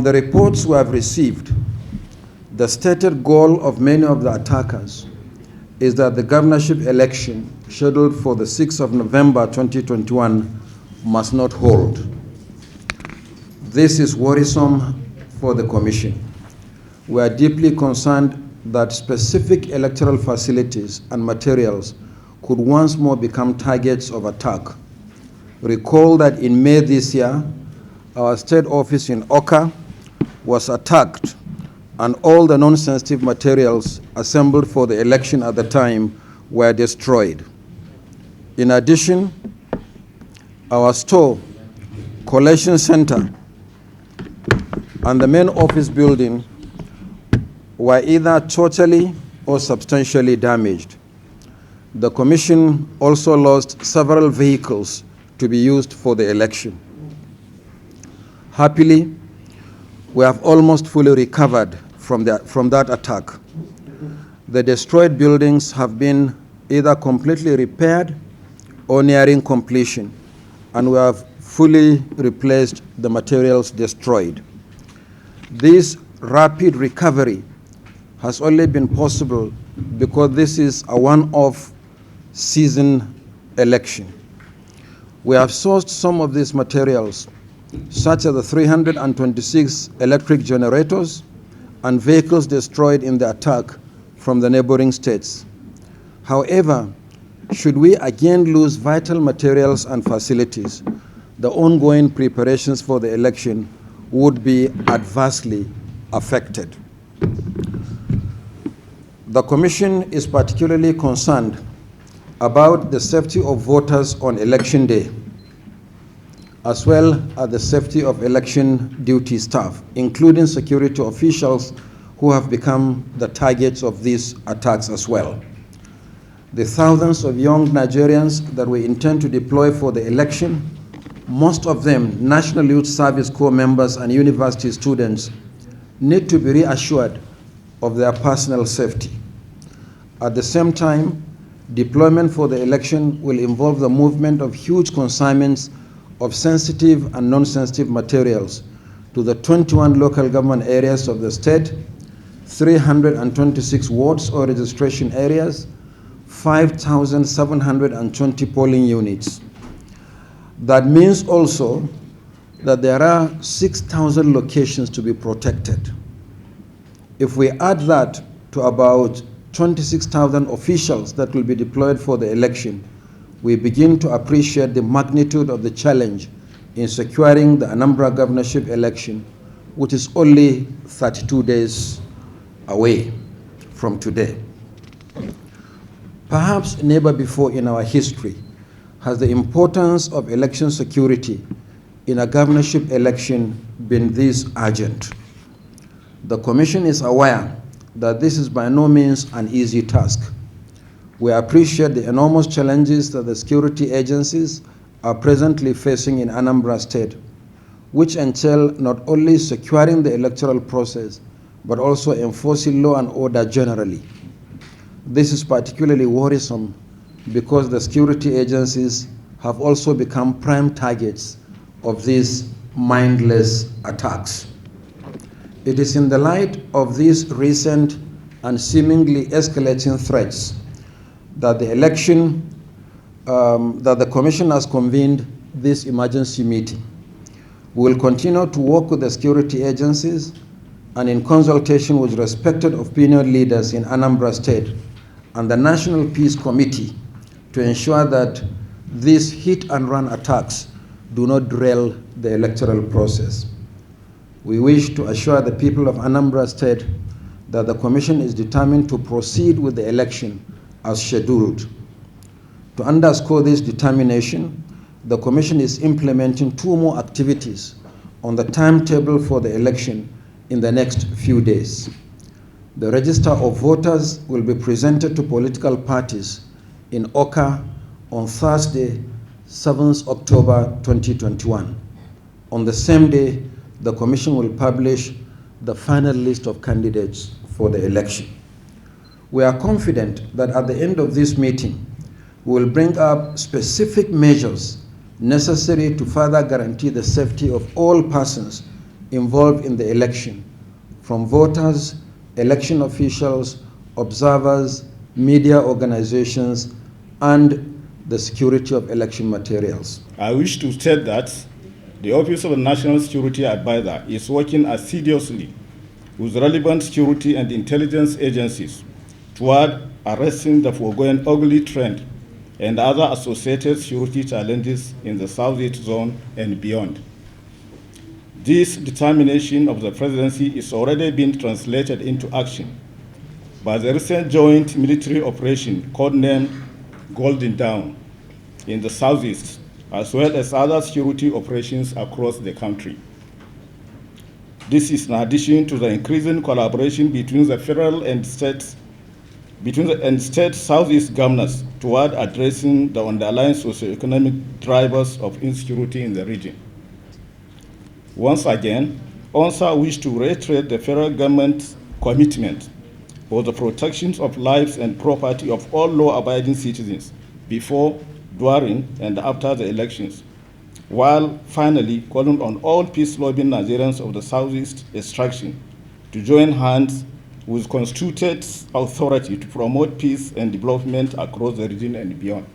the reports we have received, the stated goal of many of the attackers is that the governorship election scheduled for the 6th of November 2021 must not hold. This is worrisome for the Commission. We are deeply concerned that specific electoral facilities and materials could once more become targets of attack. Recall that in May this year, our state office in Oka was attacked and all the non-sensitive materials assembled for the election at the time were destroyed. In addition, our store, collection center, and the main office building were either totally or substantially damaged. The Commission also lost several vehicles to be used for the election. Happily, we have almost fully recovered from that attack. The destroyed buildings have been either completely repaired or nearing completion, and we have fully replaced the materials destroyed. This rapid recovery has only been possible because this is a one-off season election. We have sourced some of these materials, such as the 326 electric generators and vehicles destroyed in the attack, from the neighboring states. However, should we again lose vital materials and facilities, the ongoing preparations for the election would be adversely affected. The Commission is particularly concerned about the safety of voters on election day, as well as the safety of election duty staff, including security officials who have become the targets of these attacks as well. The thousands of young Nigerians that we intend to deploy for the election, most of them National Youth Service Corps members and university students, need to be reassured of their personal safety. At the same time, deployment for the election will involve the movement of huge consignments of sensitive and non-sensitive materials to the 21 local government areas of the state, 326 wards or registration areas, 5,720 polling units. That means also that there are 6,000 locations to be protected. If we add that to about 26,000 officials that will be deployed for the election, we begin to appreciate the magnitude of the challenge in securing the Anambra governorship election, which is only 32 days away from today. Perhaps never before in our history has the importance of election security in a governorship election been this urgent. The Commission is aware that this is by no means an easy task. We appreciate the enormous challenges that the security agencies are presently facing in Anambra State, which entail not only securing the electoral process, but also enforcing law and order generally. This is particularly worrisome because the security agencies have also become prime targets of these mindless attacks. It is in the light of these recent and seemingly escalating threats that the Commission has convened this emergency meeting. We will continue to work with the security agencies and in consultation with respected opinion leaders in Anambra State and the National Peace Committee to ensure that these hit-and-run attacks do not derail the electoral process. We wish to assure the people of Anambra State that the Commission is determined to proceed with the election as scheduled. To underscore this determination, the Commission is implementing 2 more activities on the timetable for the election in the next few days. The register of voters will be presented to political parties in Oka on Thursday, 7th October 2021. On the same day, the Commission will publish the final list of candidates for the election. We are confident that at the end of this meeting, we will bring up specific measures necessary to further guarantee the safety of all persons involved in the election, from voters, election officials, observers, media organizations, and the security of election materials. I wish to state that the Office of the National Security Advisor is working assiduously with relevant security and intelligence agencies toward arresting the foregoing ugly trend and other associated security challenges in the Southeast zone and beyond. This determination of the presidency is already being translated into action by the recent joint military operation codenamed Golden Dawn in the Southeast, as well as other security operations across the country. This is in addition to the increasing collaboration between the federal and state Southeast governors toward addressing the underlying socioeconomic drivers of insecurity in the region. Once again, ONSA wishes to reiterate the federal government's commitment for the protection of lives and property of all law-abiding citizens before, during, and after the elections, while finally calling on all peace-loving Nigerians of the Southeast extraction to join hands with constituted authority to promote peace and development across the region and beyond.